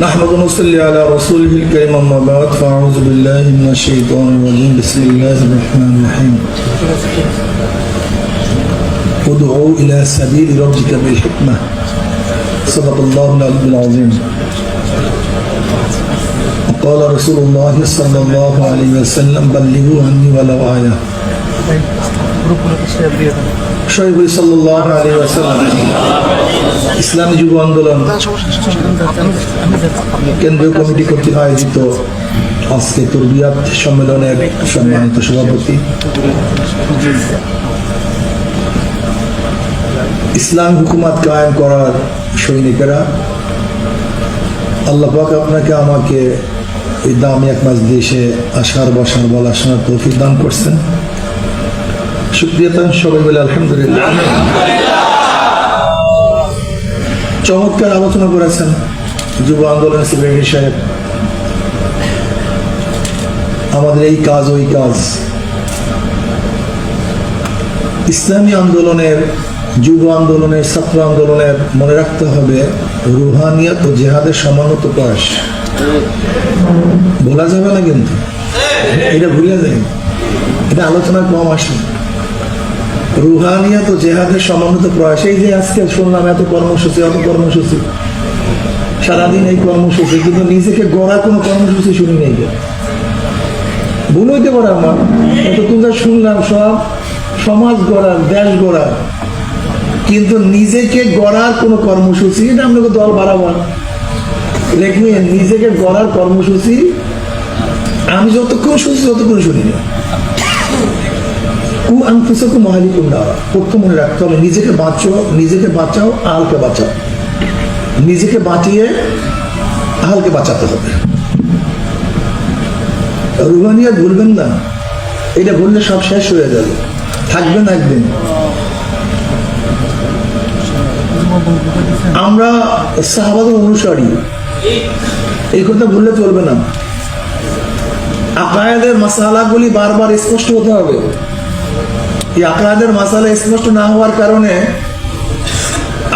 نحمد ونصلي على رسوله الكريم أما بعد فأعوذ بالله من الشيطان الرجيم بسم الله الرحمن الرحيم ادعوا إلى سبيل ربك بالحكمة صدق الله العلي العظيم وقال رسول الله صلى الله عليه وسلم بلغوا عني ولو آية শহীদ সাল্লাল্লাহু আলাইহি ওয়াসাল্লাম ইসলামী যুব আন্দোলন কেন্দ্রীয় কমিটি কর্তৃক আয়োজিত আজকে তরবিয়াত সম্মেলনের সম্মানিত সভাপতি, ইসলাম হুকুমত কায়েম করার সৈনিকেরা, আল্লাহ পাক আপনাকে আমাকে এই দামি এক মাস দেশে আসার বসার বলা শোনার তৌফিক দান করছেন। শুকরিয়া সবাই বলে আলহামদুলিল্লাহ। চমৎকার আলোচনা করেছেন যুব আন্দোলনের সেক্রেটারি সাহেব। আমাদের এই কাজ ওই কাজ, ইসলামী আন্দোলনের, যুব আন্দোলনের, ছাত্র আন্দোলনের মনে রাখতে হবে রুহানিয়াত ও জেহাদের সমন্বিত প্রয়াস। বলা যাবে না কিন্তু, এটা ভুলে যায়, এটা আলোচনা কম আসে। রুহানিয়াত ও জেহাদের সমন্বিত প্রয়াস। এই যে আজকে শুনলাম এত কর্মসূচি, অত কর্মসূচি, সারাদিন এই কর্মসূচি, কিন্তু নিজেকে গড়া কোনো কর্মসূচি শুনি নেই। ভুল হইতে পারে আমার, এতক্ষণ যা শুনলাম সব সমাজ গড়ার, দেশ গড়ার, কিন্তু নিজেকে গড়ার কোনো কর্মসূচি, এটা আপনাকে দল বাড়াবার লেখনি, নিজেকে গড়ার কর্মসূচি আমি যতক্ষণ শুনছি ততক্ষণ শুনি না। প্রথম মনে রাখতে হবে নিজেকে বাঁচাও, নিজেকে বাঁচাও, আহলকে বাঁচাও। নিজেকে বাঁচিয়ে আহলকে বাঁচাতে হবে। রুহানিয়াত ভুলবেন না, এটা বললে সব শেষ হয়ে যাবে, থাকবে না একদিন। আমরা সাহাবাদের অনুসারী, এই কথা ভুললে চলবে না। আকায়েদের মাসালাগুলি বারবার স্পষ্ট হতে হবে। এই আকায়েদের মাসালা স্পষ্ট না হওয়ার কারণে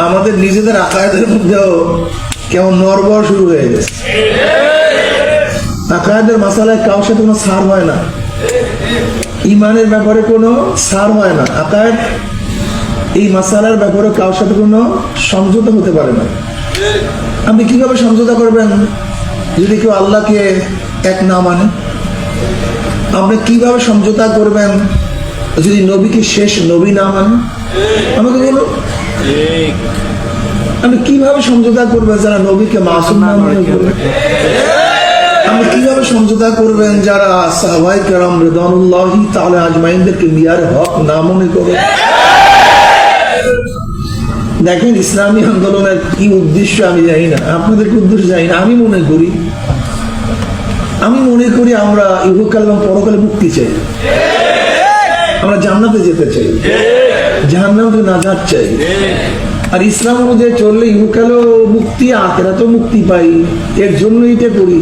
আমাদের নিজেদের আকায়েদের মধ্যেও কেমন নড়বড় শুরু হয়ে গেছে। আকায়েদের মাসালায় কারোর সাথে কোনো ছাড় হয় না, ইমানের ব্যাপারে কোনো ছাড় হয় না। আকায়েদ এই মাসালার ব্যাপারে কারোর সাথে কোনো সমঝোতা হতে পারে না। আপনি কিভাবে সমঝোতা করবেন যদি কেউ আল্লাহকে এক না মানে? আপনি কিভাবে সমঝোতা করবেন যদি নবীকে শেষ নবী না মানে? আমাকে বলুন, আপনি কিভাবে সমঝোতা করবেন যারা নবীকে মাসুম না মনে করবেন? আপনি কিভাবে সমঝোতা করবেন যারা সাহাবায়ে কেরাম রিদওয়ানুল্লাহি তাআলা আজমাইনদেরকে মিয়ার হক না মনে করে? দেখেন, ইসলামী আন্দোলনের কি উদ্দেশ্য আমি জানি না, আপনাদেরকে উদ্দেশ্য জানি না। আমি মনে করি আমরা ইহকাল এবং পরকালে মুক্তি চাই, আমরা জান্নাতে যেতে চাই, জাহান্নাম থেকে নাজাত চাই। আর ইসলাম অনুযায়ী চললে ইহকালও মুক্তি, আখিরাতেও মুক্তি পাই, এর জন্য এটা করি।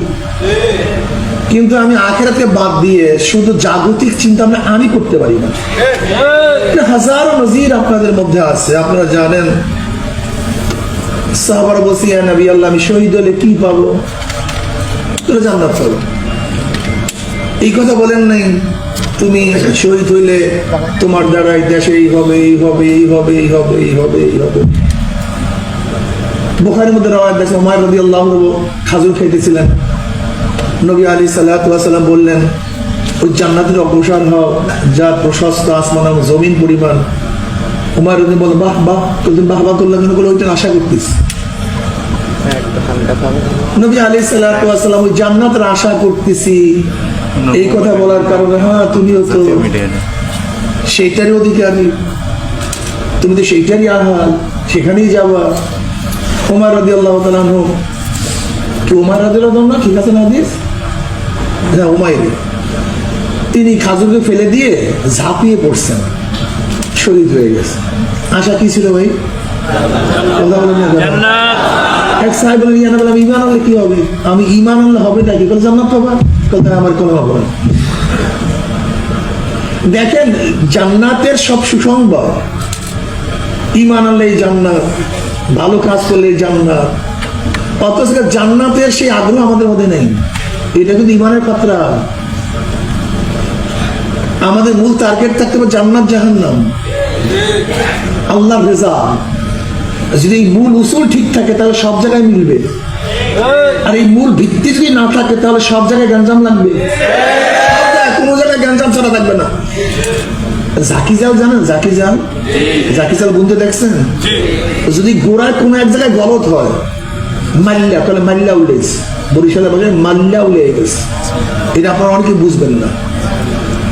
কিন্তু আমি আখিরাতকে বাদ দিয়ে শুধু জাগতিক চিন্তা আমি করতে পারি না। হাজারো নজির আপনাদের মধ্যে আছে। আপনারা জানেন সাহাবারা বলছে, ইয়া নবী আল্লাহ, আমি শহীদ হলে কি পাবো? তোরা জান্নাত পাবো। এই কথা বলেন নাই তুমি শহীদ হইলে তোমার দ্বারাই দেশে এই হবে, এই হবে, এই হবে, এই হবে, এই হবে, এই হবে। বুখারীর মধ্যে রাওয়ায়াত আছে, ওমর রাদিয়াল্লাহু আনহু খাজুর খাইতেছিলেন। নবী আলাইহিস সালাতু ওয়াস সালাম বললেন, ওই জান্নাতের অগ্রসর হও যার প্রশস্ত আসমান এবং জমিন পরিমাণ। ওমর রাদিয়াল্লাহু বলেন, বাহ বাহ, তুমি বাহ বাহ করলেন কেন? বলে ওইটা আশা করতেছি। নবী আলাইহিস সালাতু ওয়াস সালাম ওই জান্নাতের আশা করতেছি এই কথা বলার কারণে, হ্যাঁ তুমিও তো সেইটারই অধিকারী, তুমি তো সেইটারই আহাল, সেখানেই যাবা। ওমর রাদিয়াল্লাহু তাআলা আনহু, কি ওমর রাদিয়াল্লাহু না, ঠিক আছে না হাদিস? হ্যাঁ, উমাইর, তিনি খাজুরকে ফেলে দিয়ে ঝাঁপিয়ে পড়ছেন, শহীদ হয়ে গেছে। আশা কি ছিল ভাই? এক সাহেব বলেন, ইয়া নবী, আমি ঈমান আনলে কি হবে? আমি ঈমান আনলে হবে নাকি? বলে জান্নাত পাবা। আমার কোনো হবে না। দেখেন, জান্নাতের সব সুসংবাদ, ঈমান আনলে জান্নাত, ভালো কাজ করলে জান্নাত, অথচ জান্নাতের সেই আগ্রহ আমাদের মধ্যে নেই। এটা কিন্তু ইমানের খতরা। আমাদের মূল টার্গেট থাকতে হবে জান্নাত জাহান্নাম, আল্লাহর রেজা। যদি এই মূল উসুল ঠিক থাকে তাহলে সব জায়গায় মিলবে, আর এই মূল ভিত্তি যদি না থাকে তাহলে সব জায়গায় গ্যাঞ্জাম লাগবে, কোনো জায়গায় গ্যাঞ্জাম ছাড়া থাকবে না। জাকি জাল জানেন? জাকি জাল, জাকি জাল বুনতে দেখছেন? যদি গোড়ায় কোনো এক জায়গায় গলত হয়, মাল্লা, তাহলে মাল্লা উঠেছে, বরিশালে বলে মাল্লা উড়ে গেছে। এটা আপনারা অনেকে বুঝবেন না।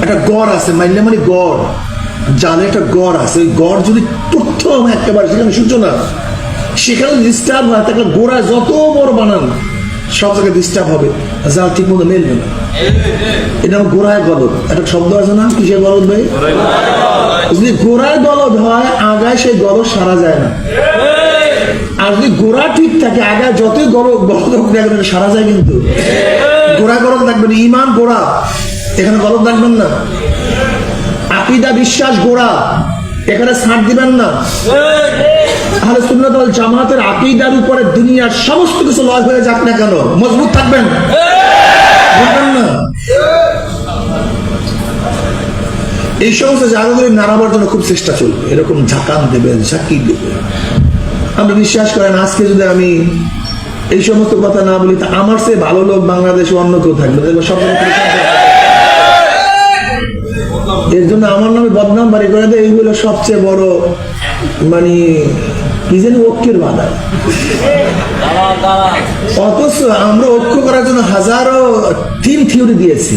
একটা গড় আছে, মাল্লা মানে গড়, জালে একটা গড় আছে। ওই গড় যদি প্রথম একেবারে সেখানে সূচনা, সেখানে ডিস্টার্ব হয়, তাকে গোড়া যত বড় বানান সব জায়গায় ডিস্টার্ব হবে, জাল ঠিক মতো মেলবে না। এটা গোড়ায় গলদ, একটা শব্দ আছে না, কিসের গলদ ভাই? যদি গোড়ায় গলদ হয়, আগায় সেই গলদ সারা যায় না। আর যদি গোড়া ঠিক থাকে, আগায় যতই গলদ হোক না সারা যায়। কিন্তু গোড়া গলদ রাখবেন, ইমান গোড়া, এখানে গলদ রাখবেন না। আকীদা বিশ্বাস গোড়া, এখানে ছাড় দিবেন না। আহলে সুন্নাত ওয়াল জামাতের আকীদার উপরে দুনিয়ার সমস্ত কিছু লয় হয়ে যাক না কেন, মজবুত থাকবেন, বুঝবেন না? এই সমস্ত জায়গাগুলি নাড়াবার জন্য খুব চেষ্টা চলবে, এরকম ঝাঁকান দেবেন, ঝাঁকি দেবেন। আপনি বিশ্বাস করেন, আজকে যদি আমি এই সমস্ত কথা না বলি, তা আমার চেয়ে ভালো লোক বাংলাদেশে অন্য কেউ থাকবে, সব। এর জন্য আমার নামে বদনাম বাড়ি করে দেয়, এইগুলো সবচেয়ে বড় মানে কি জানি ঐক্যের বাধা। অথচ আমরা ঐক্য করার জন্য হাজারো থিম থিওরি দিয়েছি।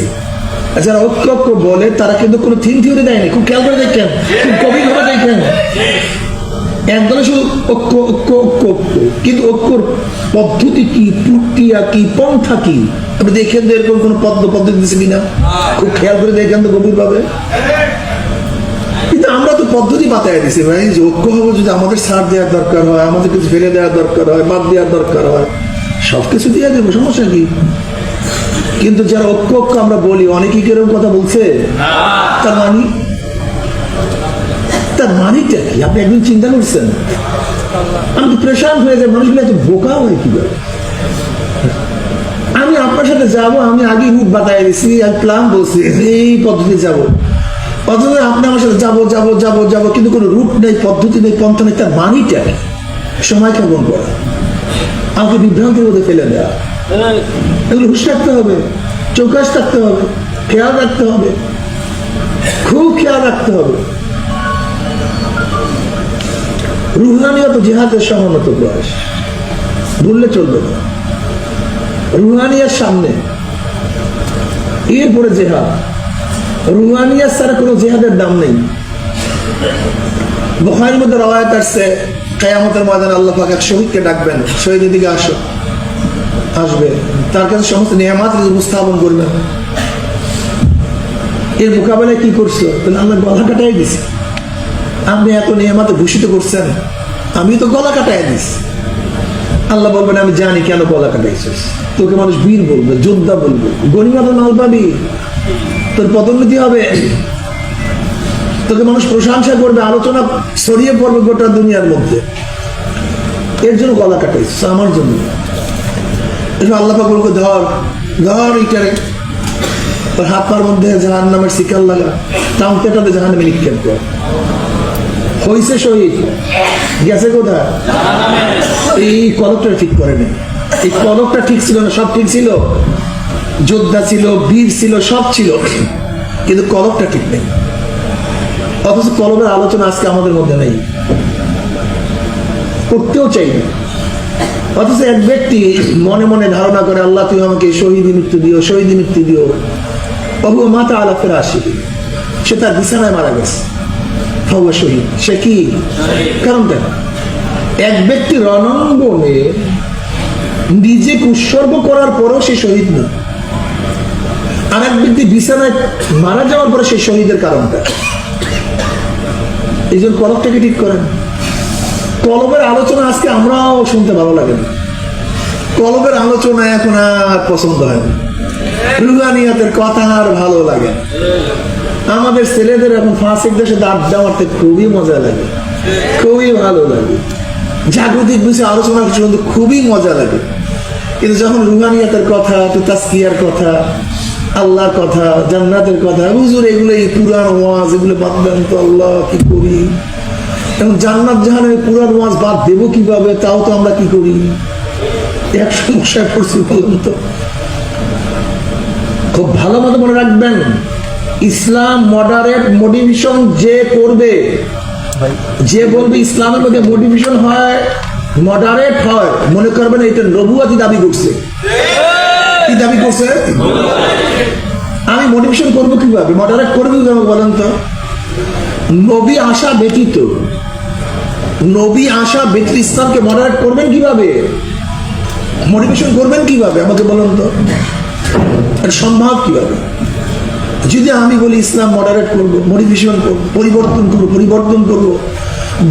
যারা ঐক্য ঐক্য বলে তারা কিন্তু কোনো থিম থিওরি দেয়নি। খুব খেয়াল করে দেখেন, খুব গভীর ভাবে দেখেন, একদম শুধু ঐক্য ঐক্য ঐক্য ঐক্য, কিন্তু ঐক্যর পদ্ধতি কি, প্রক্রিয়া কি, পন্থা কি, আপনি দেখেন তো এরকম কোন পদ্ধতি দিচ্ছে কিনা? খুব খেয়াল করে দেখেন তো গভীর ভাবে। কিন্তু আমরা তো পদ্ধতি বাতায় দিছি ভাই, যে ঐক্য হবো, যদি আমাদের ছাড় দেওয়ার দরকার হয়, আমাদের কিছু ফেলে দেওয়ার দরকার হয়, বাদ দেওয়ার দরকার হয়, সবকিছু দিয়ে দেবো, সমস্যা কি? কিন্তু যারা ঐক্য ঐক্য আমরা বলি, অনেকেই কিরকম কথা বলছে, তার মানিটা কি আপনি একদিন চিন্তা করছেন? আমি তো প্রেশার হয়ে যায়, মানুষগুলো এত বোকা হয় কিভাবে? আমি আপনার সাথে যাব, আমি আগে রুট বাতায় দিচ্ছি, আমি প্ল্যান বলছি এই পদ্ধতি যাবো, অথচ আপনি আমার সাথে যাবো যাবো যাবো যাবো, কিন্তু কোনো রুট নেই, পদ্ধতি নেই, পন্থা নেই। তার মানিটা সময় কেমন করা, আমাকে বিভ্রান্তির মধ্যে ফেলে দেওয়া। এগুলো হুঁশ রাখতে হবে, চৌকাশ থাকতে হবে, খেয়াল রাখতে হবে, খুব খেয়াল রাখতে হবে। রুহানিয়ত জিহাদের সমানত প্রয়াস, ভুললে চলবে না। রুহানিয়ার সামনে, এরপরে জেহাদ। রুহানিয়ার ছাড়া কোনো জেহাদের দাম নেই। বুখারীর মধ্যে রওয়ায়াত আসছে, কিয়ামতের ময়দানে আল্লাহ পাক এক শহীদকে ডাকবেন, শহীদ এদিকে আসো, আসবে, তার কাছে সমস্ত নিয়ামত উপস্থাপন করবেন। এর মোকাবেলায় কি করছো? আল্লাহ গলা কাটাই দিছি। আপনি এত নিয়ামতে ভূষিত করছেন, আমি তো গলা কাটাই দিছি। আল্লাহ বলবেন, আমি জানি কেন গলা কাটাইছিস। তোকে মানুষ বীর বলবে, যোদ্ধা বলবে, গনিমত মাল পাবি, তোর পদোন্নতি হবে, তোকে মানুষ প্রশংসা করবে, আলোচনা ছড়িয়ে পড়বে গোটা দুনিয়ার মধ্যে। এর জন্য গলা কাটাইছিস, আমার জন্য। আল্লাহ পাক বলবে, ধর ধর ইটারে, তোর হাত পার মধ্যে জাহান্নামের শিকার লাগা, টানতে টানতে জাহান্নামে নিক্ষেপ কর। হইছে শহীদ, গেছে কোথায়? এই কলকটা ঠিক করে নেই। এই কলকটা ঠিক ছিল না, সব ঠিক ছিল, যোদ্ধা ছিল, বীর ছিল, সব ছিল, কিন্তু কলকটা ঠিক নেই। অথচ কলমের আলোচনা আজকে আমাদের মধ্যে নেই, করতেও চাই না। অথচ এক ব্যক্তি মনে মনে ধারণা করে, আল্লাহ তুই আমাকে শহীদি মৃত্যু দিও, শহীদি মৃত্যু দিও। বহু মাতা আলা ফিরাশি, সে তার বিছানায় মারা গেছে, শহীদ। সে কি কারণ? দেখ, এক ব্যক্তি রণাঙ্গনে নিজেকে উৎসর্গ করার পরও সে শহীদ না, আর এক ব্যক্তি বিছানায় মারা যাওয়ার পরে সে শহীদের কারণটা। এই জন্য কলবটাকে ঠিক করেন। কলবের আলোচনা আজকে আমরাও শুনতে ভালো লাগে না, কলবের আলোচনা এখন আর পছন্দ হয় না, রুহানিয়াতের কথা আর ভালো লাগে। আমাদের ছেলেদের এখন ফাঁসিকদের সাথে আড্ডা মারতে খুবই মজা লাগে, খুবই ভালো লাগে। জাগতিক বিষয়ে আলোচনা শুনতে খুবই মজা লাগে। কিন্তু যখন রুহানিয়াতের কথা, তাসকিয়ার কথা, আল্লাহর কথা, জান্নাতের কথা, হুজুর এগুলো এই পুরান ওয়াজ, এগুলো বাদ দেন তো, আল্লাহ কি করি এখন, জান্নাত জাহান্নামের পুরান ওয়াজ বাদ দেবো কিভাবে, তাও তো আমরা কি করি, এক সমস্যায় পড়ছি বলুন তো। খুব ভালো মতো মনে রাখবেন, ইসলাম মডারেট মোটিভেশন যে করবে, যে বলবে ইসলামের মধ্যে মোটিভেশন হয়, মডারেট হয়, মনে করবেন এটা নবুয়াতি দাবি করছে। কি দাবি করছে? আমি মোটিভেশন করবো কিভাবে, মডারেট করবো কিভাবে বলেন তো? নবী আসা ব্যতীত, নবী আসা ব্যতীত ইসলামকে মডারেট করবেন কিভাবে, মোটিভেশন করবেন কিভাবে আমাকে বলেন তো? এটা সম্ভব কিভাবে? যদি আমি বলি ইসলাম মডারেট করবো, মোটিভেশন করবো, পরিবর্তন করবো,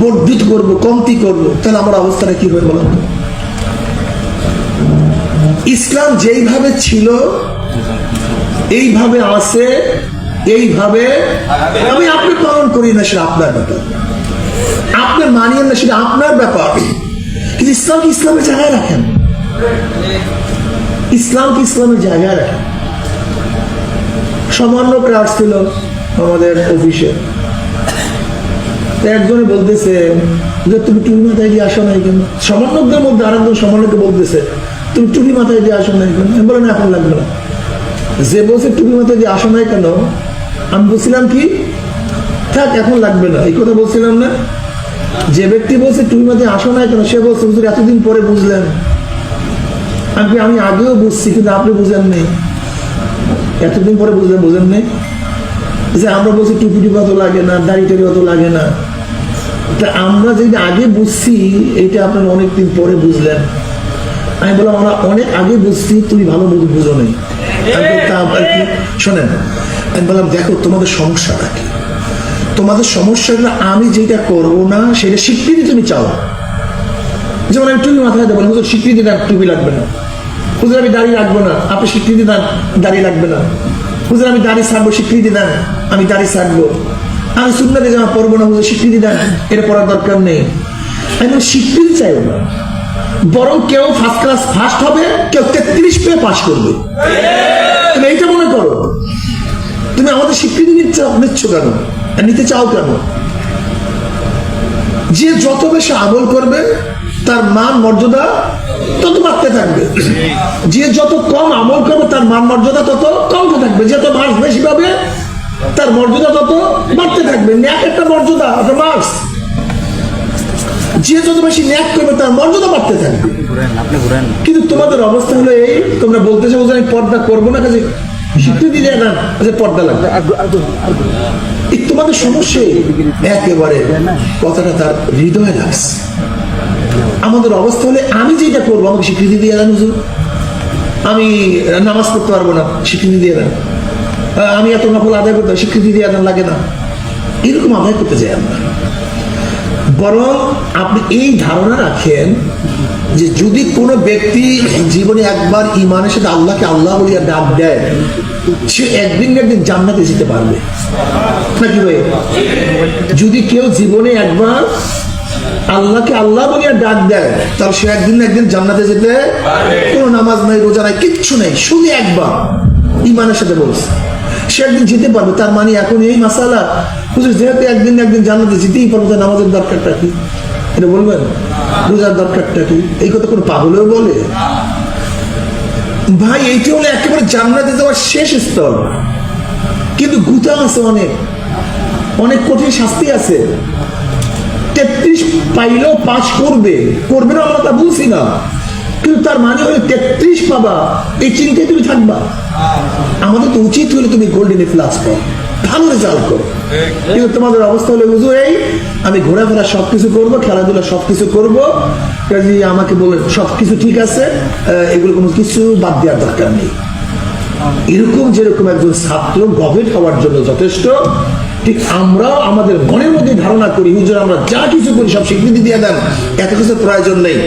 বর্ধিত করবো, কমতি করবো, তাহলে আমার অবস্থাটা কি হবে বলেন তো? ইসলাম যেইভাবে ছিল, এইভাবে আছে, এইভাবে আমি আপনি পালন করি না, সেটা আপনার ব্যাপার, আপনার মানিয়েন না, সেটা আপনার ব্যাপার। কিন্তু ইসলামকে ইসলামের জায়গায় রাখেন, ইসলামকে ইসলামের জায়গায় রাখেন। সামান্য ক্লাস ছিল আমাদের অফিসে, একজনে বলতেছে যে তুমি টুপি মাথায় দিয়ে আসো নাই কেন? সামান্যদের মধ্যে আরেকজন সামান্যকে বলতেছে তুমি টুপি মাথায় দিয়ে আসো নাই কেন? আমি বলেন এখন লাগবে না। যে বলছে টুপি মাথায় দিয়ে আসো নাই কেন, আমি বলছিলাম কি থাক এখন লাগবে না, এই কথা বলছিলাম না? যে ব্যক্তি বলছে টুপি মাথায় আসো নাই কেন, সে বলছে হুজুর এতদিন পরে বুঝলেন। আমি আগেও বুঝছি কিন্তু আপনি বুঝেন নেই, এতদিন পরে বুঝলেন, বোঝেন নেই যে আমরা বলছি টুপি টুপি অত লাগে না, দাড়ি টাড়ি অত লাগে না, তা আমরা যেটা আগে বুঝছি এটা আপনারা অনেকদিন পরে বুঝলেন। আমি বললাম আমরা অনেক আগে বুঝছি, তুমি ভালো বুঝো নেই। শোনেন, আমি বললাম দেখো তোমাদের সমস্যাটা কি, তোমাদের সমস্যাটা আমি যেটা করবো না সেটা স্বীকৃতি তুমি চাও। যেমন আমি টুপি মাথায় দেবো, হুজুর স্বীকৃতি দেন টুপি লাগবে না, হুজুর আমি দাড়ি রাখবো না, আপনি স্বীকৃতি দেন দাড়ি লাগবে না, হুজুর আমি দাড়ি ছাড়বো, স্বীকৃতি দেন আমি দাড়ি ছাড়বো, আমি সুন্নাতে জামা পড়বো না, হুজুর স্বীকৃতি দেন এটা পড়ার দরকার নেই। আমি স্বীকৃতি চাইবো না, বরং কেউ ফার্স্ট ক্লাস ফার্স্ট হবে, কেউ 33 পেয়ে পাস করবে। তুমি এইটা মনে করো, তুমি আমাদের স্বীকৃতি নিচ্ছ কেন, নিতে চাও কেন? যে যত বেশি আমল করবে তার মান মর্যাদা তত বাড়তে থাকবে, যে যত কম আমল করবে তার মান মর্যাদা তত কমতে থাকবে, যত মার্কস বেশি পাবে তার মর্যাদা তত বাড়তে থাকবে। ন্যাক একটা মর্যাদা, একটা মার্কস, যে যত বেশি ন্যাক করবে তার মর্যাদা বাড়তে থাকবে। কিন্তু তোমাদের অবস্থা হলো এই, তোমরা বলতেছো যে আমি পর্দা করবো না, কাজে স্বীকৃতি দেয় না যে পর্দা লাগবে। এই তোমাদের সমস্যা একেবারে কথাটা তার হৃদয়ে লাগছে। আমাদের অবস্থা হলে আমি যেটা করবো আমাকে স্বীকৃতি দিয়ে দেন হুজুর, আমি নামাজ পড়তে পারবো না স্বীকৃতি দিয়ে দেন, আমি এত নফল আদায় করতে স্বীকৃতি দিয়ে দেন, লাগে না, এরকম আদায় করতে চাই আমরা। বরং আপনি এই ধারণা রাখেন যে যদি কোনো ব্যক্তি জীবনে একবার ইমানের সাথে আল্লাহকে আল্লাহ বলিয়া ডাক দেয়, সে একদিন না একদিন জান্নাতে যেতে পারবে নাকি ভাই? যদি কেউ জীবনে একবার আল্লাহকে আল্লাহ বলিয়া ডাক দেয়, তাহলে সে একদিন না একদিন জান্নাতে যেতে, কোনো নামাজ নাই, রোজা নাই, কিচ্ছু নেই, শুধু একবার ইমানের সাথে বলছে সে একদিন যেতে পারবে। তার মানে এখন এই মাসালা হুজুর যেহেতু একদিন না একদিন জান্নাতে যেতেই পারবে, তার নামাজের দরকারটা কি এটা বলবেন, রোজার দরকারটা কি? এই কথা কোনো পাগলেও বলে? ভাই এইটা হলো একেবারে জান্নাতে যাওয়ার শেষ স্তর, কিন্তু গুতা আছে, অনেক অনেক কঠিন শাস্তি আছে। 33 পাইলেও পাস করবে, করবে না আমরা তা বলছি না, কিন্তু তার মানে হলো 33 পাবা, এই চিন্তায় তুমি থাকবা। আমাদের তো উচিত হলে তুমি গোল্ডেন প্লাস পাও, ভালো রেজাল্ট করো। কিন্তু তোমাদের অবস্থা হলো হুজুর এই আমি ঘোরাফেরা সবকিছু করবো, খেলাধুলা সবকিছু করবো, কাজে আমাকে বলবেন সবকিছু ঠিক আছে, এগুলো কোনো কিছু বাদ দেওয়ার দরকার নেই। এরকম যেরকম একজন ছাত্র গভীর হওয়ার জন্য যথেষ্ট, ঠিক আমরাও আমাদের মনের মধ্যে ধারণা করি হুজুর আমরা যা কিছু করি সব স্বীকৃতি দিয়ে দেন, এত কিছু প্রয়োজন নেই।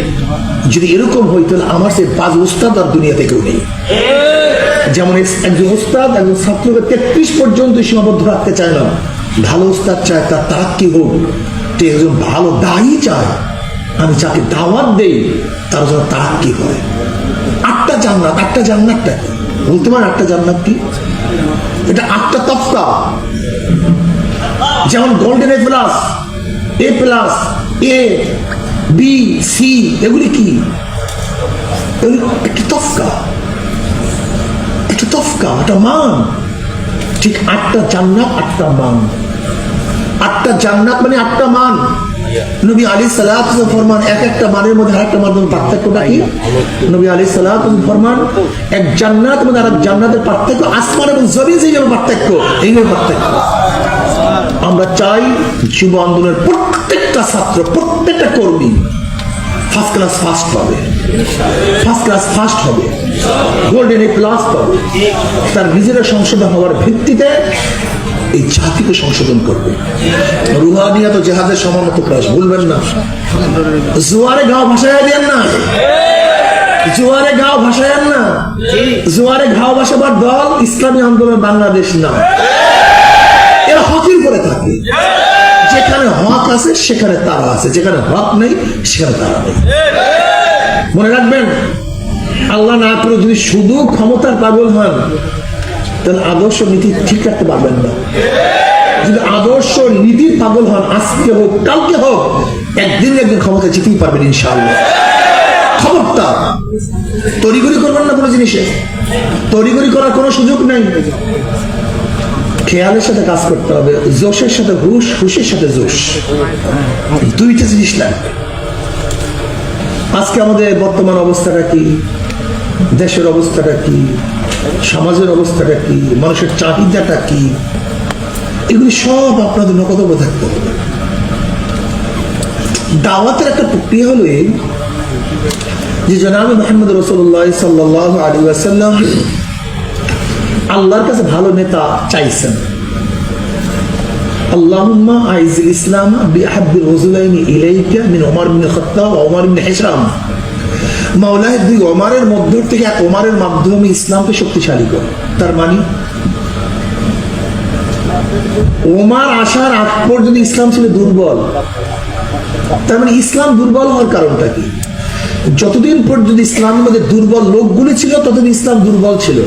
যদি এরকম হইতো আমার সে বাজ উস্তাদ আর দুনিয়াতে কেউ নেই। যেমন একজন উস্তাদ একজন ছাত্রকে 33 পর্যন্ত সীমাবদ্ধ রাখতে চায় না, ভালো উস্তাদ চায় তার তারাক্কি হোক, একজন ভালো দায়ী চায় আমি যাকে দাওয়াত দেই তার জন্য তারাক্কি হয়। জান্নাত। 8টা জান্নাতটা বলতে পারেন 8টা জান্নাত কি? এটা 8টা তফকা। যেমন golden A plus A B C, এগুলি কি? একটা তফকা, একটা মান। ঠিক 8টা জান্নাত, 8টা মান। 8টা জান্নাত মানে 8টা মান। নবী আলাইহিস সালাতু ফরমান এক একটা মানের মধ্যে আরেকটা মানের পার্থক্যটা কি? নবী আলাইহিস সালাতু ফরমান এক জান্নাত মানে আরেক জান্নাতের পার্থক্য আসমান এবং জমিন যেভাবে পার্থক্য, এইভাবে পার্থক্য। আমরা চাই যুব আন্দোলনের প্রত্যেকটা ছাত্র, প্রত্যেকটা কর্মী ফার্স্ট ক্লাস ফার্স্ট হবে, গোল্ডেন এ প্লাস পাবে। তার নিজেরা সংশোধন হওয়ার ভিত্তিতে এই জাতিকে সংশোধন করবে। রুহানিয়াত ও জেহাদের সমানত প্রয়াস ভুলবেন না। জোয়ারে গাও ভাসায় দেন না, জোয়ারে গাও ভাসায়েন না। জোয়ারে ঘাও ভাসাবার দল ইসলামী আন্দোলন বাংলাদেশ না। এরা হকের করে থাকে। যেখানে হক আছে সেখানে তারা আছে, যেখানে হক নেই সেখানে তারা নেই। মনে রাখবেন, আল্লাহ না করে যদি শুধু ক্ষমতার পাগল হন তাহলে আদর্শ নীতি ঠিক রাখতে পারবেন না। যদি আদর্শ নীতির পাগল হন, আজকে হোক কালকে হোক, একদিন ক্ষমতা জিতেই পারবেন ইনশাআল্লাহ। খবরদার তড়িঘড়ি করবেন না কোনো জিনিসে, তড়িঘড়ি করার কোনো সুযোগ নেই। খেয়ালের সাথে কাজ করতে হবে, জোশের সাথে হুশ, হুশের সাথে জোশ, দুইটা জিনিস লাগবে। আজকে আমাদের বর্তমান অবস্থাটা কি, দেশের অবস্থাটা কি, সমাজের অবস্থাটা কি, মানুষের চাহিদাটা কি, এগুলি সব আপনাদের নকদবে থাকতে হবে। দাওয়াতের একটা প্রক্রিয়া হলো এই যে জনাবে মুহাম্মদ রাসূলুল্লাহ সাল্লাল্লাহু আলাইহি ওয়াসাল্লাম আল্লাহর কাছে ভালো নেতা চাইছেন। আল্লাহুম্মা আইজিল ইসলাম বিআহাব্বির রাজুলাইনি ইলাইকা মিন ওমর ইবনে খাত্তাব ওয়া ওমর ইবনে হিশাম। মাওলানা দুই ওমরের মধ্য থেকে এক ওমরের মাধ্যমে ইসলামকে শক্তিশালী করে। তার মানে ওমর আসার আগ পর্যন্ত ইসলাম ছিল দুর্বল। তার মানে ইসলাম দুর্বল হওয়ার কারণটা কি? যতদিন পর্যন্ত ইসলামের মধ্যে দুর্বল লোকগুলি ছিল ততদিন ইসলাম দুর্বল ছিল।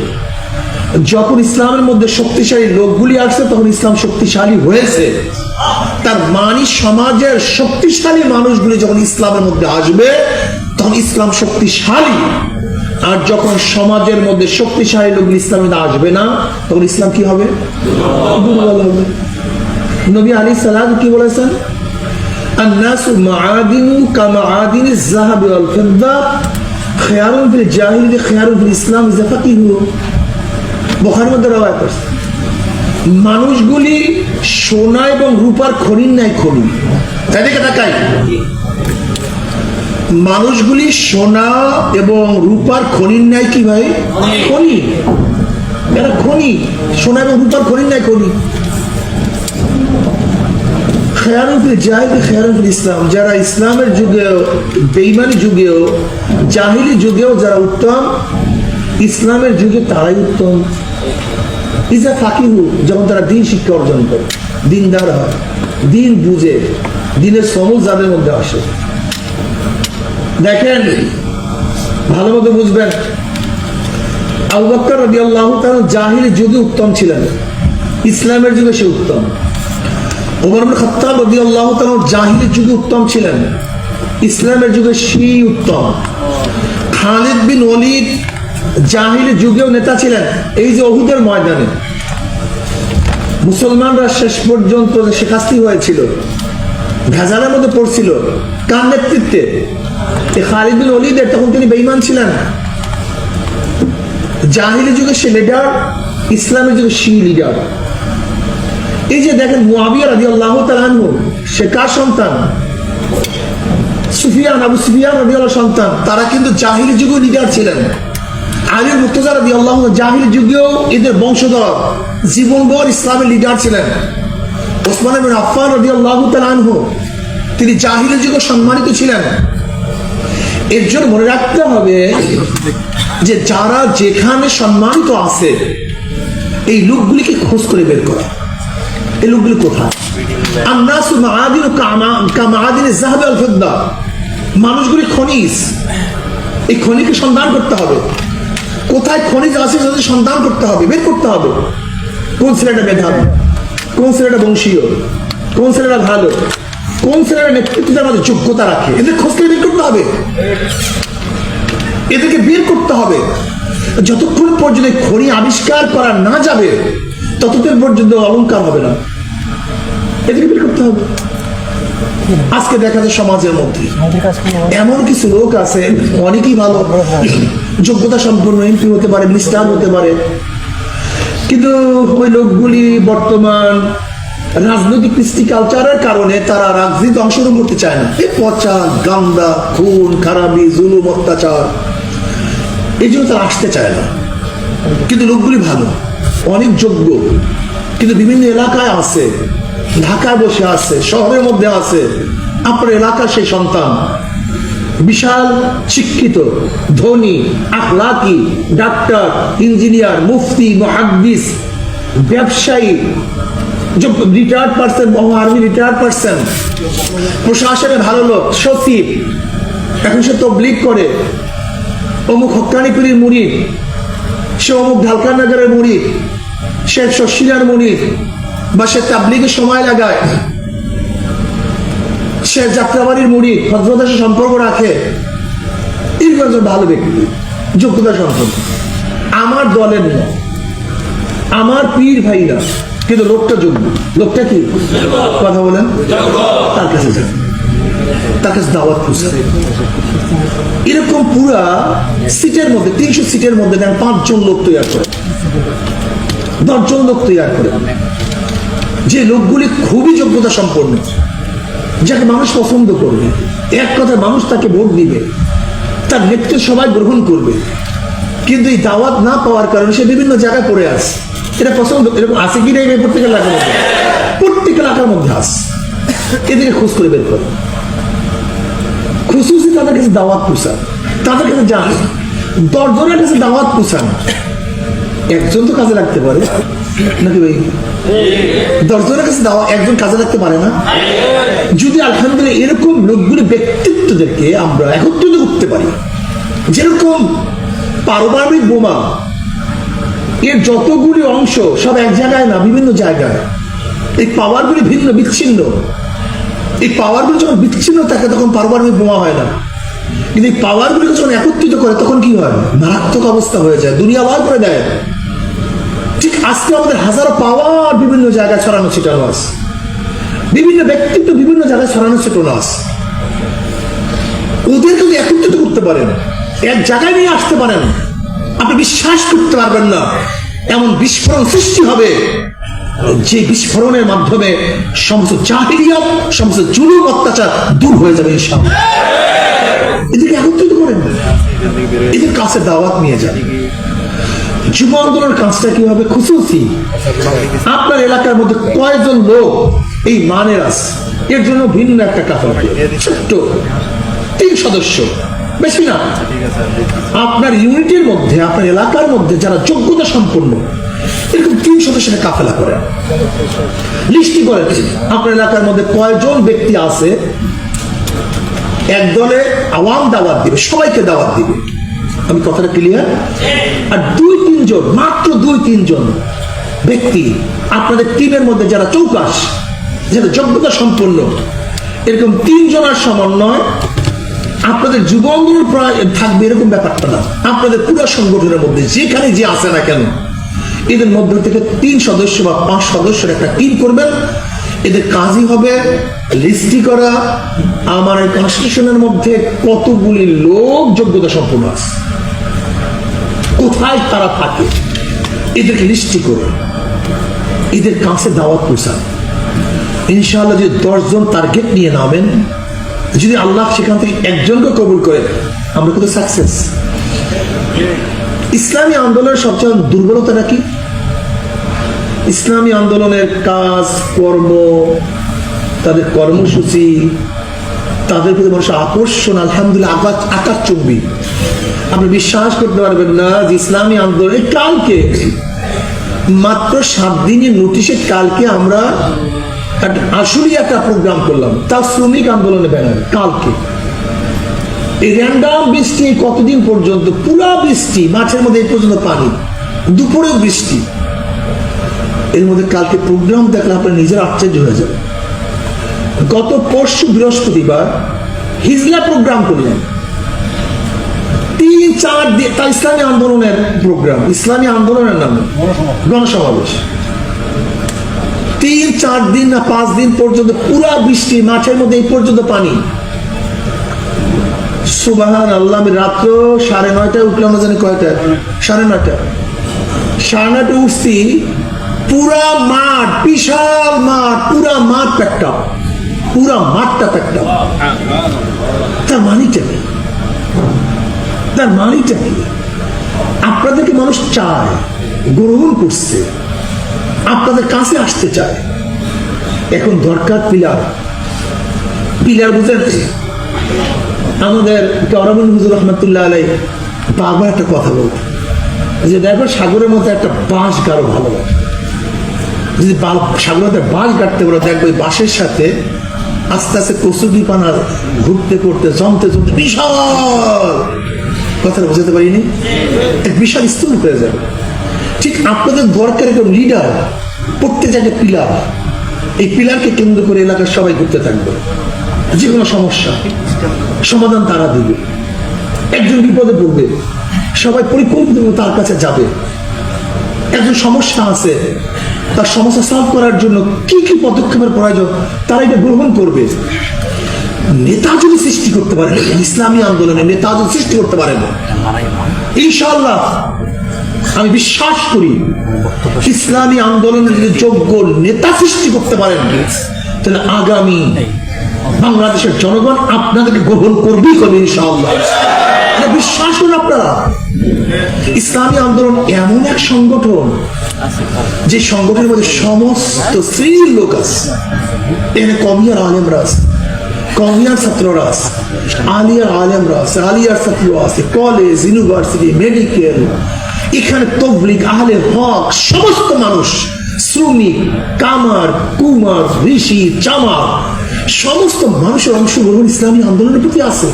যখন ইসলামের মধ্যে শক্তিশালী লোকগুলি আসছে তখন ইসলাম শক্তিশালী হয়েছে। তার মানে সমাজের শক্তিশালী মানুষগুলি যখন ইসলামের মধ্যে আসবে তখন ইসলাম শক্তিশালী। আর যখন সমাজের মধ্যে শক্তিশালী লোকগুলি ইসলামের মধ্যে আসবে না তখন ইসলাম কি হবে? দুর্বল হবে। নবী আলাইহিস সালাম কি বলেছেন? الناس معادن كمعادن الذهب والفضة خيار في الجاهلية خيار في الإسلام إذا فقهوا। বুখারীর মধ্যে রওয়ায়াত আছে, মানুষগুলি সোনা এবং রূপার খনির ন্যায় খনি। এদিকে তাকাই, মানুষগুলি সোনা এবং রূপার খনির ন্যায় কি ভাই? খনি। এরা খনি, সোনা এবং রূপার খনির ন্যায় খনি। ইসলাম, যারা ইসলামের যুগেও বেঈমানি যুগেও জাহিলি যুগেও যারা উত্তম, ইসলামের যুগে তারাই উত্তম। ইজা ফাকিহু, যখন তারা দিন শিক্ষা অর্জন করে, দিনদার হয়, দিন বুঝে, দিনের সমজ যাদের মধ্যে আসে। দেখেন ভালো মতো বুঝবেন, আবু বকর রাদিয়াল্লাহু তাআলা জাহিলি যুগে উত্তম ছিলেন, ইসলামের যুগে সে উত্তম। ওমর ইবনে খাত্তাব রাদিয়াল্লাহু তাআলা জাহিলি যুগে উত্তম ছিলেন, ইসলামের যুগে সেই উত্তম। খালিদ বিন ওয়ালিদ জাহিলি যুগেও নেতা ছিলেন। এই যে উহুদের ময়দানে মুসলমানরা শেষ পর্যন্ত শেখাস্তি হয়েছিল, ভেজালের মধ্যে পড়ছিল, কার নেতৃত্বে? খালিদ বিন ওয়ালিদের। তখন তিনি বেঈমান ছিলেন। জাহিলি যুগে সে লিডার, ইসলামের যুগে সে লিডার। এই যে দেখেন মুআবিয়া রাদিয়াল্লাহু তাআলা আনহু, সে কার সন্তান? সুফিয়ান, আবু সুফিয়ান রাদিয়াল্লাহু সন্তান। তারা কিন্তু জাহিলি যুগে লিডার ছিলেন। আলী মুর্তজা রাদিয়াল্লাহু জাহিলি যুগেও এদের বংশধর, জীবনভর ইসলামের লিডার ছিলেন। ওসমান ইবনে আফফান রাদিয়াল্লাহু তাআলা আনহু, তিনি জাহিলি যুগে সম্মানিত ছিলেন। এর জন্য মনে রাখতে হবে যে যারা যেখানে সম্মানিত আছে এই লোকগুলিকে খোঁজ করে বের করা। এই লোকগুলি কোথায়? আন্নাসু মাআদিনু কামাআদিনিজ যাহাব ওয়াল ফিদ্দা। মানুষগুলি খনিজ, এই খনিকে সন্ধান করতে হবে। কোথায় খনিজ আছে তাদের সন্ধান করতে হবে, বের করতে হবে। কোন ছেলেটা মেধাবী, কোন ছেলেটা বংশীয়, কোন ছেলেটা ভালো, কোন ছেলেটা নেতৃত্বের আমাদের যোগ্যতা রাখে, এদের খোঁজ করে বের করতে হবে, এদেরকে বের করতে হবে। যতক্ষণ পর্যন্ত খনি আবিষ্কার করা না যাবে ততক্ষণ পর্যন্ত অলংকার হবে না, এদেরকে বের করতে হবে। আজকে দেখা যায় সমাজের মধ্যে এমন কিছু লোক আছে, অনেকেই ভালো যোগ্যতা সম্পন্ন, এমপি হতে পারে, মিনিস্টার হতে পারে, কিন্তু ওই লোকগুলি বর্তমান রাজনৈতিক কৃষ্টি কালচারের কারণে তারা রাজনীতি অংশগ্রহণ করতে চায় না। এই পচা গান্দা, খুন খারাপি, জুলুম, অত্যাচার, এই জন্য তারা আসতে চায় না। কিন্তু লোকগুলি ভালো, অনেক যোগ্য, কিন্তু বিভিন্ন এলাকায় আছে, ঢাকায় বসে আছে, শহরের মধ্যে আছে, আপনার এলাকার সেই সন্তান বিশাল শিক্ষিত, ধনী, আখলাকি, ডাক্তার, ইঞ্জিনিয়ার, মুফতি, মুহাদ্দিস, ব্যবসায়ী, retired person, army retired person, প্রশাসনে ভালো লোক, সচিব, এখন সে তবলিগ করে, অমুক হক্কানিপুরীর মুরিদ, সে অমুক ঢালকানগরের মুরিদ, সে শশিলার মুরিদ, বা সে তাবলিগের সময় লাগায়, সে যাত্রাবাড়ির মুরিদ, হযরতের সাথে সম্পর্ক রাখে, এরকম একজন ভালো ব্যক্তি, যোগ্যতা সম্পন্ন, আমার দলের না, আমার পীর ভাই না, কিন্তু লোকটা যোগ্য। লোকটা কি কথা বলেন? তার কাছে যান, তার কাছে দাওয়াত খুঁজতে। এরকম পুরা সিটের মধ্যে 300 সিটের মধ্যে 5 জন লোক তৈরি করে, 10 জন লোক তৈরি করে, যে লোকগুলি খুবই যোগ্যতা সম্পন্ন, যাকে মানুষ পছন্দ করবে, এক কথায় মানুষ তাকে ভোট দিবে, তার নেতৃত্ব সবাই গ্রহণ করবে। কিন্তু এই দাওয়াত না পাওয়ার কারণে সে বিভিন্ন জায়গায় পড়ে আসে। এটা পছন্দ এরকম আছে কি না? প্রত্যেক এলাকার মধ্যে, প্রত্যেক এলাকার মধ্যে আসে। এদিকে খোঁজ করে বের করে, খুশুসি তাদের কাছে দাওয়াত পুষান, তাদের কাছে যান, 10 জনের কাছে দাওয়াত পুষান। একজন তো কাজে লাগতে পারে নাকি ভাই? 10 জনের কাছে দাওয়াত একজন কাজে লাগতে পারে না? যদি আলহামদুলিল্লাহ এরকম লোকগুলি ব্যক্তিত্বদেরকে আমরা একত্রিত করতে পারি, যেরকম পারমাণবিক বোমা, এর যতগুলি অংশ সব এক জায়গায় না, বিভিন্ন জায়গায়, এই পাওয়ারগুলি ভিন্ন বিচ্ছিন্ন। এই পাওয়ারগুলি যখন বিচ্ছিন্ন থাকে তখন পারমাণবিক বোমা হয় না, কিন্তু এই পাওয়ারগুলিকে যখন একত্রিত করে তখন কি হয়? মারাত্মক অবস্থা হয়ে যায়, দুনিয়া বার করে দেয়। ঠিক আজকে আমাদের হাজারো পাওয়ার বিভিন্ন জায়গায় ছড়ানো ছিটানো আছে, বিভিন্ন ব্যক্তিত্ব বিভিন্ন জায়গায় ছড়ানো ছিটানো আছে। ওদের যদি একত্রিত করতে পারেন, এক জায়গায় নিয়ে আসতে পারেন, আপনি বিশ্বাস করতে পারবেন না এমন বিস্ফোরণ সৃষ্টি হবে, যে বিস্ফোরণের মাধ্যমে সমস্ত জাহিলিয়াত, সমস্ত জুলুম, অত্যাচার দূর হয়ে যাবে ইনশাআল্লাহ। এদেরকে একত্রিত করেন, এদের কাছে দাওয়াত নিয়ে যান। যুব আন্দোলনের কাজটা কি হবে? খুশুসি আপনার এলাকার মধ্যে কয়জন লোক এই মানের আছে, এর জন্য ভিন্ন একটা কাফেলা, ছোট্ট 3 সদস্য, বেশি না। আপনার ইউনিটের মধ্যে, আপনার এলাকার মধ্যে যারা যোগ্যতা সম্পন্ন, এরকম 3 সদস্যের কাফেলা করেন, লিস্টি করেন আপনার এলাকার মধ্যে কয়জন ব্যক্তি আছে। এক দলে আওয়াম দাওয়াত দিবে, সবাইকে দাওয়াত দিবে, আমি কথাটা ক্লিয়ার? আর 2-3 জন, মাত্র 2-3 জন ব্যক্তি আপনাদের টিমের মধ্যে যারা চৌকাশ, যারা যোগ্যতা সম্পন্ন, এরকম 3 জনের সমন্বয় আপনাদের যুব আন্দোলন প্রায় থাকবে এরকম ব্যাপারটা না। আপনাদের পুরো সংগঠনের মধ্যে যেখানে যে আছে না কেন, এদের মধ্য থেকে 3 সদস্য বা 5 সদস্যের একটা টিম করবেন। এদের কাজই হবে লিস্টি করা, আমার কনস্টিটিউশনের মধ্যে কতগুলি লোক যোগ্যতা সম্পন্ন আছে, কোথায় তারা থাকে, এদেরকে লিস্টি করে এদের কাছে দাওয়াত পৌঁছান। ইনশাআল্লাহ যদি 10 জন টার্গেট নিয়ে নামেন, যদি আল্লাহ সেখান থেকে একজনকে কবুল করে, আমরা কিন্তু সাকসেস। ইসলামী আন্দোলনের সবচেয়ে দুর্বলতাটা কি? ইসলামী আন্দোলনের কাজ কর্ম, তাদের কর্মসূচি, তাদের প্রতি মানুষের আকর্ষণ আলহামদুলিল্লাহ আকাশচুম্বী। আপনি বিশ্বাস করতে পারবেন না যে ইসলামী আন্দোলন কালকে মাত্র 7 দিনের নোটিশে কালকে আমরা আসলে একটা প্রোগ্রাম করলাম, তাও শ্রমিক আন্দোলনের ব্যানারে। কালকে এই র্যান্ডাম বৃষ্টি কতদিন পর্যন্ত? পুরা বৃষ্টি, মাঠের মধ্যে এই পর্যন্ত পানি, দুপুরেও বৃষ্টি। এর মধ্যে কালকে প্রোগ্রাম দেখলে আপনার নিজের আশ্চর্য হয়ে যাবে। গত পরশু বৃহস্পতিবার হিজলা প্রোগ্রাম করলেন, 3-4 দিন, তা ইসলামী আন্দোলনের প্রোগ্রাম, ইসলামী আন্দোলনের নামে গণসমাবেশ। 3-4 দিন না 5 দিন পর্যন্ত পুরা বৃষ্টি, মাঠের মধ্যে এই পর্যন্ত পানি। সুবহানাল্লাহ। আমি রাত্র 9:30 উঠলাম, না জানি কয়টায়, 9:30। 9:30 উঠছি, পুরা মাঠ, বিশাল মাঠ, পুরা মাঠ প্যাকটা, পুরা মাঠটা প্যাকটা। তার মানিটা কি? তার মানিটা কি? আপনাদেরকে মানুষ চায়, গ্রহণ করছে, আপনাদের কাছে আসতে চায়। এখন দরকার পিলার। পিলার বুঝলেন? আমাদের কারামুল হুজুর রহমতুল্লাহ আলাই বারবার একটা কথা বলতো যে দেখো, সাগরের মধ্যে একটা বাঁশ গাড়ো ভালো লাগে। যদি সাগরের মধ্যে বাঁশ গাড়তে পারো, দেখবো ওই বাঁশের সাথে আস্তে আস্তে কচুরি পানা ঘুরতে করতে জমতে জমতে বিশাল, কথাটা বোঝাতে পারিনি, এক বিশাল স্তূপ হয়ে যাবে। ঠিক আপনাদের দরকার একটা লিডার, প্রত্যেক জায়গায় পিলার। এই পিলারকে কেন্দ্র করে এলাকার সবাই ঘুরতে থাকবে, যে কোনো সমস্যা সমাধান তারা দিবে। একজন বিপদে পড়বে, সবাই পরিকল্পিত তার কাছে যাবে। একজন সমস্যা আছে, তার সমস্যা সলভ করার জন্য কি কি পদক্ষেপের প্রয়োজন তারা এটা গ্রহণ করবে। নেতা যদি সৃষ্টি করতে পারেন, ইসলামী আন্দোলনে নেতা যদি সৃষ্টি করতে পারেন, ইনশাআল্লাহ আমি বিশ্বাস করি ইসলামী আন্দোলনের যদি যোগ্য নেতা সৃষ্টি করতে পারেন, তাহলে আগামী বাংলাদেশের জনগণ আপনাদেরকে গ্রহণ করবেই করবে ইনশাআল্লাহ। বিশ্বাস করুন আপনারা। ইসলামী আন্দোলন এমন এক সংগঠন, যে সংগঠনের মধ্যে সমস্ত শ্রেণীর লোক আছে। এখানে কমিয়ার আলেমরা আছে, কমিয়ার ছাত্ররা আছে, আলিয়ার আলেমরা আছে, আলিয়ার ছাত্র আছে, কলেজ, ইউনিভার্সিটি, মেডিকেল, এখানে তবলিগ, আহলে হক, সমস্ত মানুষ, শ্রমিক, কামার, কুমার, ঋষি, চামার, সমস্ত মানুষের অংশগ্রহণ ইসলামী আন্দোলনের প্রতি আছে।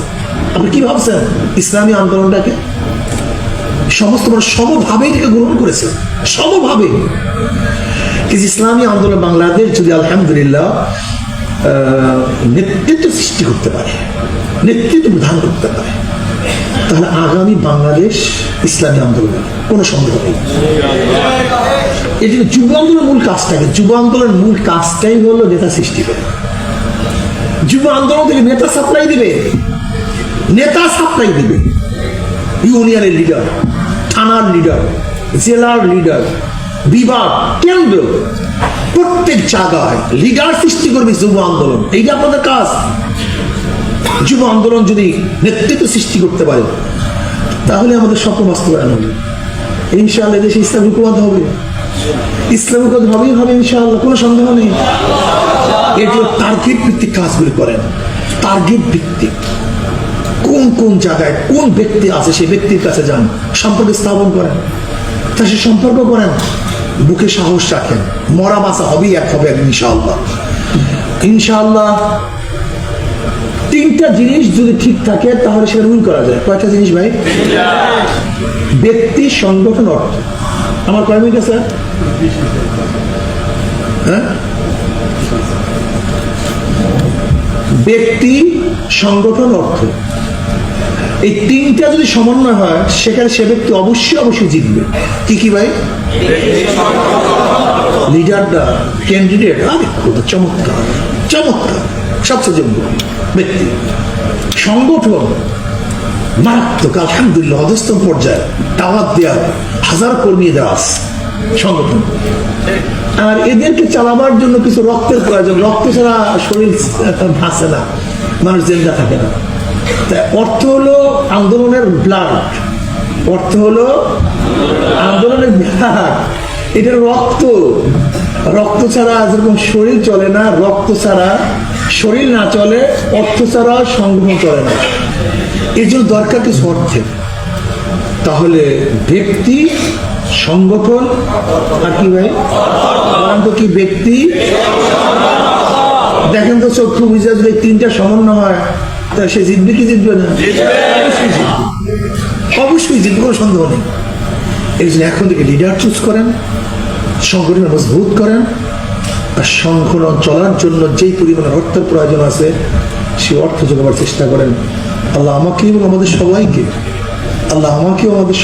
আপনি কি ভাবছেন ইসলামী আন্দোলনটাকে? সমস্ত মানুষ সমভাবে এটাকে গ্রহণ করেছে, সমভাবে। কিন্তু ইসলামী আন্দোলন বাংলাদেশ যদি আলহামদুলিল্লাহ নেতৃত্ব সৃষ্টি করতে পারে, নেতৃত্ব প্রদান করতে পারে, তাহলে আগামী বাংলাদেশ ইসলামী আন্দোলন, কোনো সন্দেহ নেই। এই জন্য যুব আন্দোলনের মূল কাজটাকে, যুব আন্দোলনের মূল কাজটাই হলো নেতা সৃষ্টি করে। যুব আন্দোলন থেকে নেতা সাপ্লাই দিবে, নেতা সাপ্লাই দিবে। ইউনিয়নের লিডার, থানার লিডার, জেলার লিডার, বিভাগ, কেন্দ্র, প্রত্যেক জায়গায় লিডার সৃষ্টি করবে যুব আন্দোলন। এইটা আপনাদের কাজ। যুব আন্দোলন যদি নেতৃত্ব সৃষ্টি করতে পারে, তাহলে আমাদের স্বপ্ন বাস্তবায়ন হবে ইনশাআল্লাহ। দেশে ইসলাম হুকুমত হবে, ইসলাম হুকুমত হবেই হবে ইনশাআল্লাহ, কোনো সন্দেহ নেই। এগুলো টার্গেট ভিত্তিক কাজগুলি করেন, টার্গেট ভিত্তিক। কোন কোন জায়গায় কোন ব্যক্তি আছে, সেই ব্যক্তির কাছে যান, সম্পর্ক স্থাপন করেন, তার সে সম্পর্ক করেন, বুকে সাহস রাখেন। মরা বাঁচা হবেই এক হবে ইনশাআল্লাহ। ইনশাআল্লাহ 3টা জিনিস যদি ঠিক থাকে তাহলে সেটা রুল করা যায়। কয়টা জিনিস ভাই? ব্যক্তি, সংগঠন, অর্থ। আমার কয় মিনিট আছে? হ্যাঁ, ব্যক্তি, সংগঠন, অর্থ, এই 3টা যদি সমন্বয় হয়, সেখানে সে ব্যক্তি অবশ্যই অবশ্যই জিতবে। কি কি ভাই? লিডারটা, ক্যান্ডিডেট, আরে কত চমৎকার, চমৎকার, সবচেয়ে যোগ্য ব্যক্তি। সংগঠন মারাত্মক, আলহামদুলিল্লাহ অধস্তম পর্যায়ে দাওয়াত দেওয়ার হাজার কর্মী দেওয়া আছে সংগঠন। আর এদেরকে চালাবার জন্য কিছু রক্তের প্রয়োজন। রক্ত ছাড়া শরীর ভাসে না, মানুষ জিন্দা থাকে না। তাই অর্থ হলো আন্দোলনের ব্লাড, অর্থ হলো আন্দোলনের ব্লাড, এটা রক্ত। রক্ত ছাড়া যেরকম শরীর চলে না, রক্ত ছাড়া শরীর না চলে, অর্থ ছাড়া সংগঠন চলে না। এর জন্য দরকার কিছু অর্থের। তাহলে ব্যক্তি, সংগঠন আর কি ভাই? কি ব্যক্তি? দেখেন তো, চক্ষু মিজাজ, 3টা সমন্বয় হয়, তা সে জিতবে কি জিতবে না? অবশ্যই জিতবে, কোনো সন্দেহ নেই। এই জন্য এখন থেকে লিডার চুজ করেন, সংগঠন মজবুত করেন, আর সংগঠন চলার জন্য যেই পরিমাণ অর্থের প্রয়োজন আছে সেই অর্থ জোগাবার চেষ্টা করেন। আল্লাহ আমাকে এবং আমাদের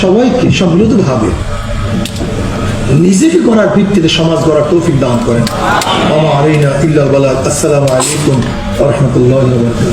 সবাইকে সম্মিলিতভাবে নিজেকে করার ভিত্তিতে সমাজ গড়ার তৌফিক দান করেন। আসসালামু আলাইকুম ওয়া রাহমাতুল্লাহি ওয়া বারাকাতুহু।